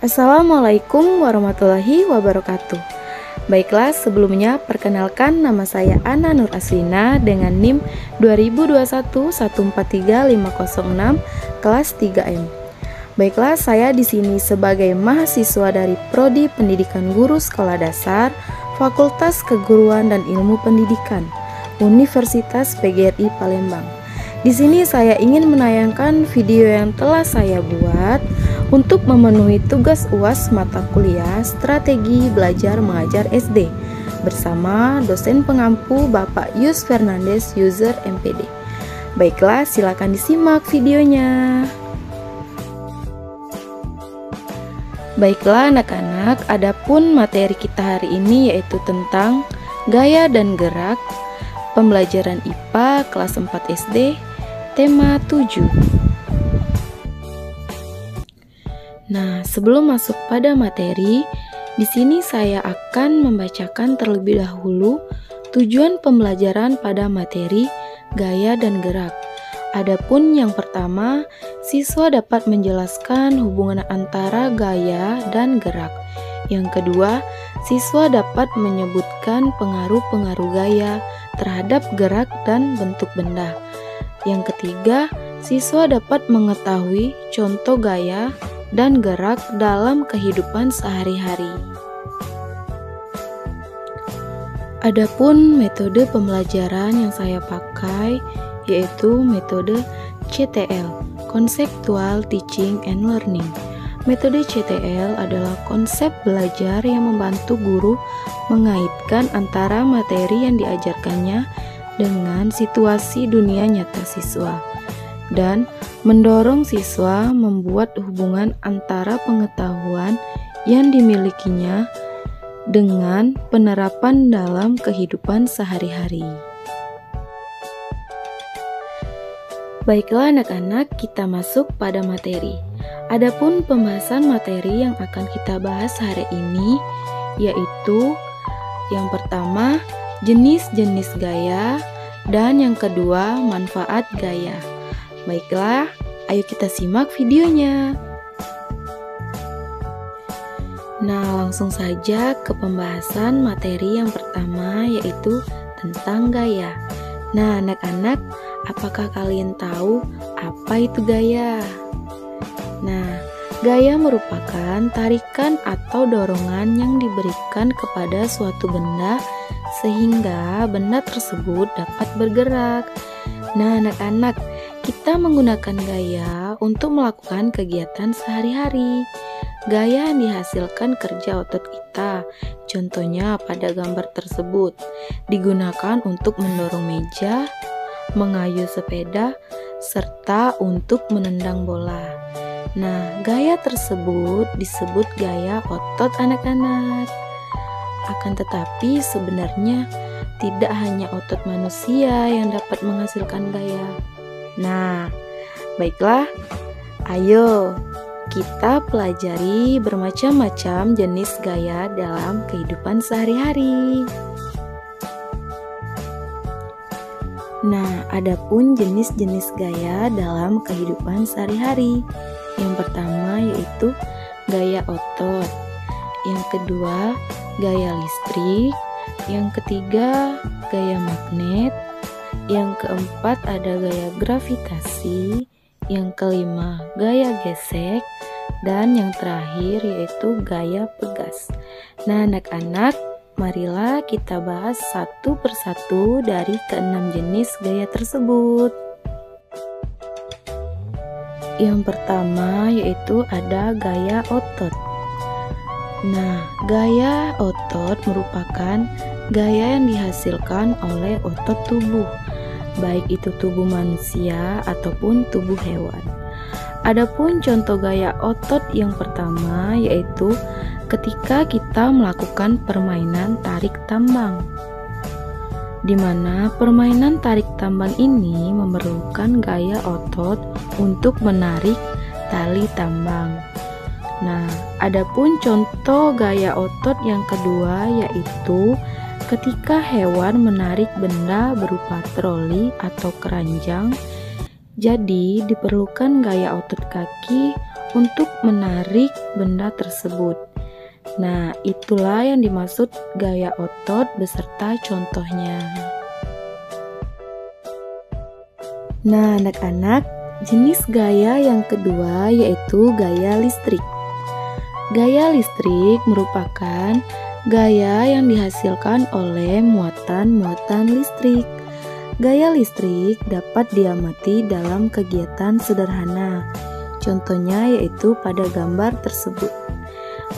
Assalamualaikum warahmatullahi wabarakatuh. Baiklah, sebelumnya perkenalkan nama saya Ana Nur Aslina dengan NIM 2021143506 kelas 3M. Baiklah, saya di sini sebagai mahasiswa dari Prodi Pendidikan Guru Sekolah Dasar, Fakultas Keguruan dan Ilmu Pendidikan, Universitas PGRI Palembang. Di sini saya ingin menayangkan video yang telah saya buat untuk memenuhi tugas UAS mata kuliah Strategi Belajar Mengajar SD bersama dosen pengampu Bapak Yus Fernandes, user MPD. Baiklah, silakan disimak videonya. Baiklah anak-anak, adapun materi kita hari ini yaitu tentang gaya dan gerak, pembelajaran IPA kelas 4 SD, tema 7. Nah, sebelum masuk pada materi, di sini saya akan membacakan terlebih dahulu tujuan pembelajaran pada materi gaya dan gerak. Adapun yang pertama, siswa dapat menjelaskan hubungan antara gaya dan gerak. Yang kedua, siswa dapat menyebutkan pengaruh-pengaruh gaya terhadap gerak dan bentuk benda. Yang ketiga, siswa dapat mengetahui contoh gaya dan gerak dalam kehidupan sehari-hari. Adapun metode pembelajaran yang saya pakai yaitu metode CTL, Conceptual Teaching and Learning. Metode CTL adalah konsep belajar yang membantu guru mengaitkan antara materi yang diajarkannya dengan situasi dunia nyata siswa dan mendorong siswa membuat hubungan antara pengetahuan yang dimilikinya dengan penerapan dalam kehidupan sehari-hari. Baiklah anak-anak, kita masuk pada materi. Adapun pembahasan materi yang akan kita bahas hari ini yaitu yang pertama, jenis-jenis gaya, dan yang kedua, manfaat gaya. Baiklah, ayo kita simak videonya. Nah, langsung saja ke pembahasan materi yang pertama yaitu tentang gaya. Nah, anak-anak, apakah kalian tahu apa itu gaya? Nah, gaya merupakan tarikan atau dorongan yang diberikan kepada suatu benda sehingga benda tersebut dapat bergerak. Nah, anak-anak, kita menggunakan gaya untuk melakukan kegiatan sehari-hari. Gaya yang dihasilkan kerja otot kita, contohnya pada gambar tersebut, digunakan untuk mendorong meja, mengayuh sepeda, serta untuk menendang bola. Nah, gaya tersebut disebut gaya otot anak-anak. Akan tetapi sebenarnya tidak hanya otot manusia yang dapat menghasilkan gaya. Nah, baiklah, ayo kita pelajari bermacam-macam jenis gaya dalam kehidupan sehari-hari. Nah, adapun jenis-jenis gaya dalam kehidupan sehari-hari. Yang pertama yaitu gaya otot. Yang kedua, gaya listrik. Yang ketiga, gaya magnet. Yang keempat ada gaya gravitasi. Yang kelima, gaya gesek. Dan yang terakhir yaitu gaya pegas. Nah, anak-anak, marilah kita bahas satu persatu dari keenam jenis gaya tersebut. Yang pertama yaitu ada gaya otot. Nah, gaya otot merupakan gaya yang dihasilkan oleh otot tubuh, baik itu tubuh manusia ataupun tubuh hewan. Adapun contoh gaya otot yang pertama yaitu ketika kita melakukan permainan tarik tambang, di mana permainan tarik tambang ini memerlukan gaya otot untuk menarik tali tambang. Nah, adapun contoh gaya otot yang kedua yaitu ketika hewan menarik benda berupa troli atau keranjang. Jadi diperlukan gaya otot kaki untuk menarik benda tersebut. Nah, itulah yang dimaksud gaya otot beserta contohnya. Nah, anak-anak, jenis gaya yang kedua yaitu gaya listrik. Gaya listrik merupakan gaya yang dihasilkan oleh muatan-muatan listrik. Gaya listrik dapat diamati dalam kegiatan sederhana. Contohnya yaitu pada gambar tersebut.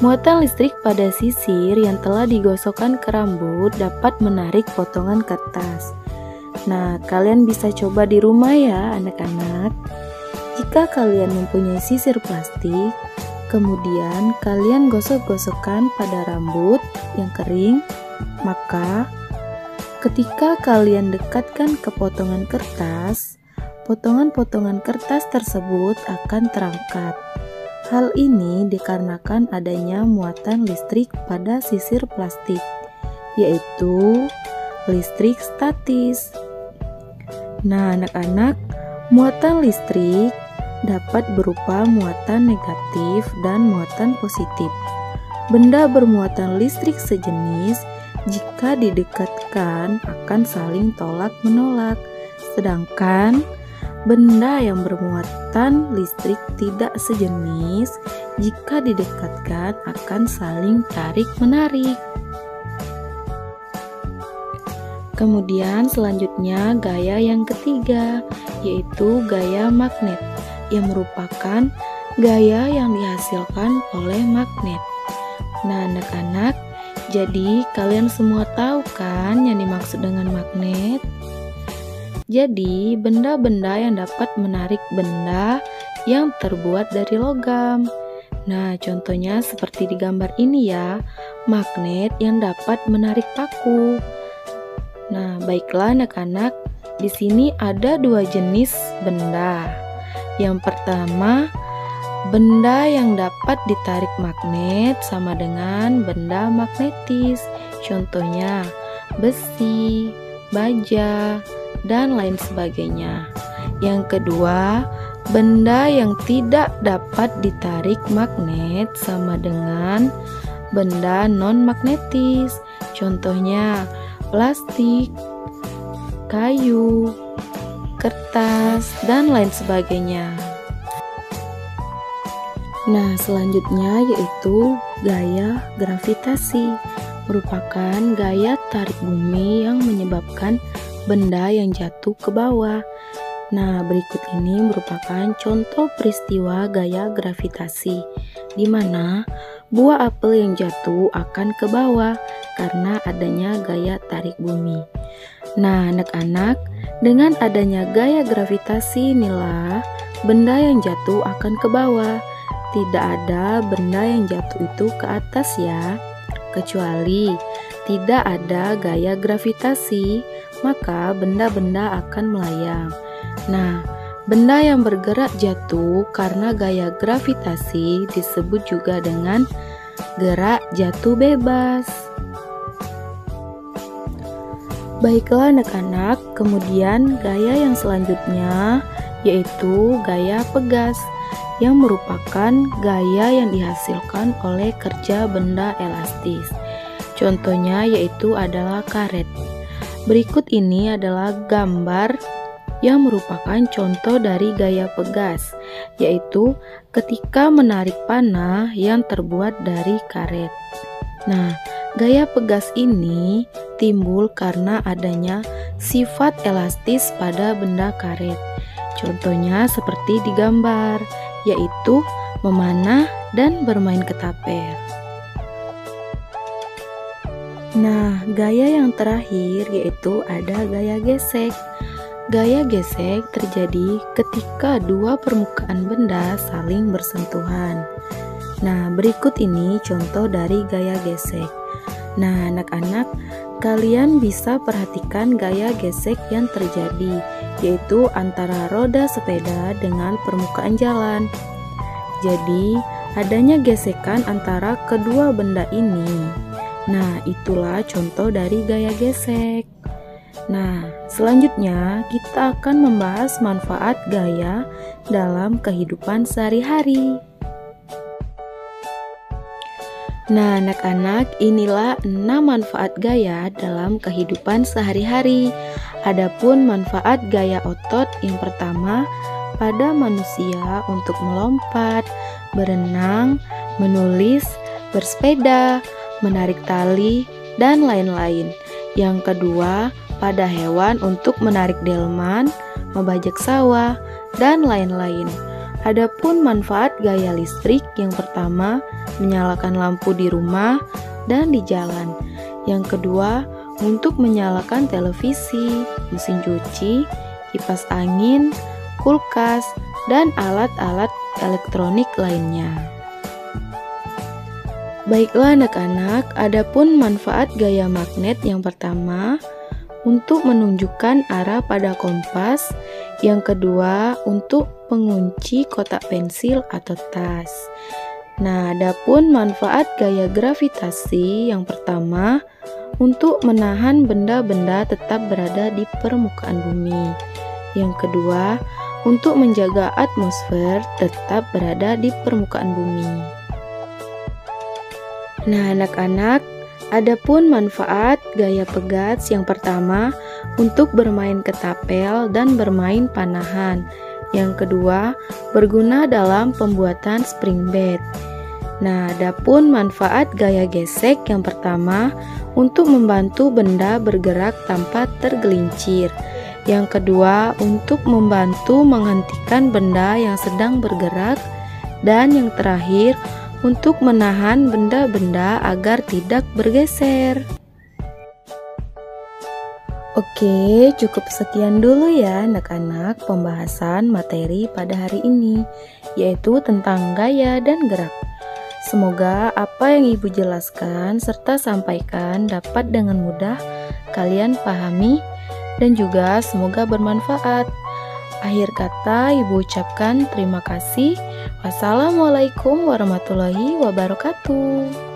Muatan listrik pada sisir yang telah digosokkan ke rambut dapat menarik potongan kertas. Nah, kalian bisa coba di rumah ya anak-anak. Jika kalian mempunyai sisir plastik, kemudian kalian gosok-gosokkan pada rambut yang kering, maka ketika kalian dekatkan ke potongan kertas, potongan-potongan kertas tersebut akan terangkat. Hal ini dikarenakan adanya muatan listrik pada sisir plastik, yaitu listrik statis. Nah, anak-anak, muatan listrik dapat berupa muatan negatif dan muatan positif. Benda bermuatan listrik sejenis jika didekatkan akan saling tolak-menolak, sedangkan benda yang bermuatan listrik tidak sejenis jika didekatkan akan saling tarik-menarik. Kemudian selanjutnya gaya yang ketiga, yaitu gaya magnet, yang merupakan gaya yang dihasilkan oleh magnet. Nah, anak-anak, jadi kalian semua tahu kan yang dimaksud dengan magnet? Jadi, benda-benda yang dapat menarik benda yang terbuat dari logam. Nah, contohnya seperti di gambar ini ya, magnet yang dapat menarik paku. Nah, baiklah anak-anak, di sini ada dua jenis benda. Yang pertama, benda yang dapat ditarik magnet sama dengan benda magnetis. Contohnya, besi, baja, dan lain sebagainya. Yang kedua, benda yang tidak dapat ditarik magnet sama dengan benda non-magnetis. Contohnya, plastik, kayu, kertas, dan lain sebagainya. Nah, selanjutnya yaitu gaya gravitasi, merupakan gaya tarik bumi yang menyebabkan benda yang jatuh ke bawah. Nah, berikut ini merupakan contoh peristiwa gaya gravitasi, di mana buah apel yang jatuh akan ke bawah karena adanya gaya tarik bumi. Nah, anak-anak, dengan adanya gaya gravitasi inilah benda yang jatuh akan ke bawah. Tidak ada benda yang jatuh itu ke atas ya. Kecuali tidak ada gaya gravitasi, maka benda-benda akan melayang. Nah, benda yang bergerak jatuh karena gaya gravitasi disebut juga dengan gerak jatuh bebas. Baiklah anak-anak, kemudian gaya yang selanjutnya yaitu gaya pegas, yang merupakan gaya yang dihasilkan oleh kerja benda elastis. Contohnya yaitu adalah karet. Berikut ini adalah gambar yang merupakan contoh dari gaya pegas, yaitu ketika menarik panah yang terbuat dari karet. Nah, gaya pegas ini timbul karena adanya sifat elastis pada benda karet. Contohnya seperti di gambar, yaitu memanah dan bermain ketapel. Nah, gaya yang terakhir yaitu ada gaya gesek. Gaya gesek terjadi ketika dua permukaan benda saling bersentuhan. Nah, berikut ini contoh dari gaya gesek. Nah, anak-anak, kalian bisa perhatikan gaya gesek yang terjadi, yaitu antara roda sepeda dengan permukaan jalan. Jadi, adanya gesekan antara kedua benda ini. Nah, itulah contoh dari gaya gesek. Nah, selanjutnya kita akan membahas manfaat gaya dalam kehidupan sehari-hari. Nah, anak-anak, inilah 6 manfaat gaya dalam kehidupan sehari-hari. Adapun manfaat gaya otot yang pertama pada manusia untuk melompat, berenang, menulis, bersepeda, menarik tali, dan lain-lain. Yang kedua, pada hewan untuk menarik delman, membajak sawah, dan lain-lain. Adapun manfaat gaya listrik yang pertama, menyalakan lampu di rumah dan di jalan. Yang kedua, untuk menyalakan televisi, mesin cuci, kipas angin, kulkas, dan alat-alat elektronik lainnya. Baiklah anak-anak, adapun manfaat gaya magnet yang pertama, untuk menunjukkan arah pada kompas. Yang kedua, untuk pengunci kotak pensil atau tas. Nah, adapun manfaat gaya gravitasi yang pertama, untuk menahan benda-benda tetap berada di permukaan bumi. Yang kedua, untuk menjaga atmosfer tetap berada di permukaan bumi. Nah, anak-anak, adapun manfaat gaya pegats yang pertama, untuk bermain ketapel dan bermain panahan. Yang kedua, berguna dalam pembuatan spring bed. Nah, adapun manfaat gaya gesek yang pertama, untuk membantu benda bergerak tanpa tergelincir. Yang kedua, untuk membantu menghentikan benda yang sedang bergerak. Dan yang terakhir, untuk menahan benda-benda agar tidak bergeser. Oke, cukup sekian dulu ya anak-anak pembahasan materi pada hari ini, yaitu tentang gaya dan gerak. Semoga apa yang Ibu jelaskan serta sampaikan dapat dengan mudah kalian pahami dan juga semoga bermanfaat. Akhir kata Ibu ucapkan terima kasih. Wassalamualaikum warahmatullahi wabarakatuh.